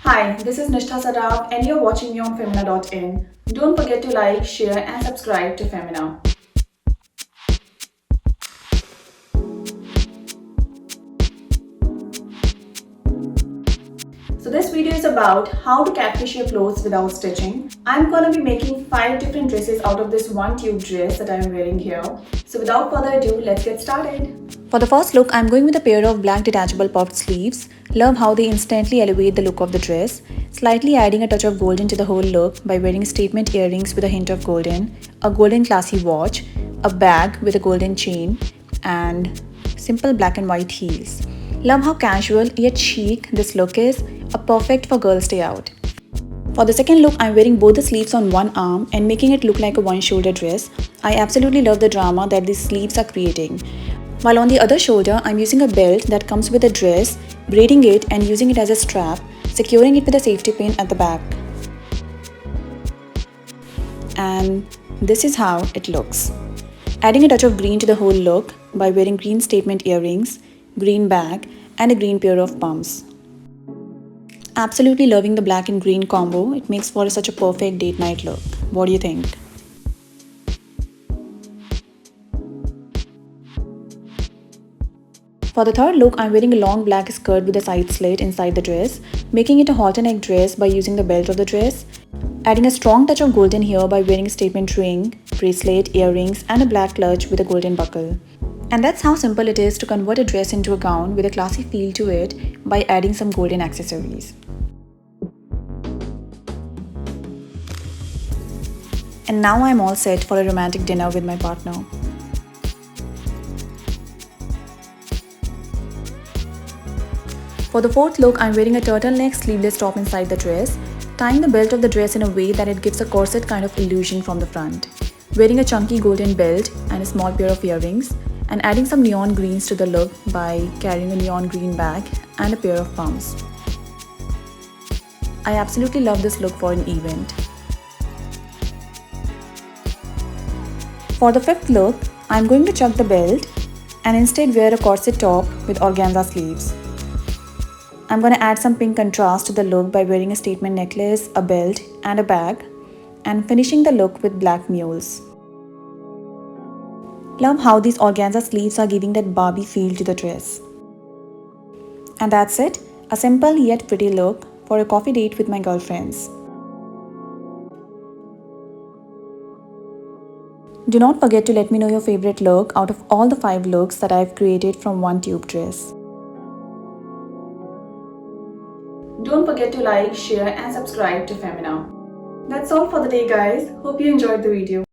Hi, this is Nistha Saraf and you're watching me on Femina.in. Don't forget to like, share and subscribe to Femina. So this video is about how to catfish your clothes without stitching. I'm gonna be making 5 different dresses out of this one tube dress that I'm wearing here. So without further ado, let's get started. For the first look, I'm going with a pair of black detachable puffed sleeves. Love how they instantly elevate the look of the dress, slightly adding a touch of golden to the whole look by wearing statement earrings with a hint of golden, a golden classy watch, a bag with a golden chain, and simple black and white heels. Love how casual yet chic this look is, a perfect for girls' day out. For the second look, I'm wearing both the sleeves on one arm and making it look like a one-shoulder dress. I absolutely love the drama that these sleeves are creating. While on the other shoulder, I'm using a belt that comes with a dress, braiding it and using it as a strap, securing it with a safety pin at the back. And this is how it looks. Adding a touch of green to the whole look by wearing green statement earrings, green bag, and a green pair of pumps. Absolutely loving the black and green combo. It makes for such a perfect date night look. What do you think? For the third look, I'm wearing a long black skirt with a side slit inside the dress, making it a halter neck dress by using the belt of the dress, adding a strong touch of golden here by wearing a statement ring, bracelet, earrings, and a black clutch with a golden buckle. And that's how simple it is to convert a dress into a gown with a classy feel to it by adding some golden accessories. And now I'm all set for a romantic dinner with my partner. For the fourth look, I'm wearing a turtleneck sleeveless top inside the dress, tying the belt of the dress in a way that it gives a corset kind of illusion from the front, wearing a chunky golden belt and a small pair of earrings, and adding some neon greens to the look by carrying a neon green bag and a pair of pumps. I absolutely love this look for an event. For the fifth look, I'm going to chuck the belt and instead wear a corset top with organza sleeves. I'm going to add some pink contrast to the look by wearing a statement necklace, a belt, and a bag, and finishing the look with black mules. Love how these organza sleeves are giving that Barbie feel to the dress. And that's it, a simple yet pretty look for a coffee date with my girlfriends. Do not forget to let me know your favorite look out of all the 5 looks that I've created from one tube dress. Don't forget to like, share and subscribe to Femina. That's all for the day guys. Hope you enjoyed the video.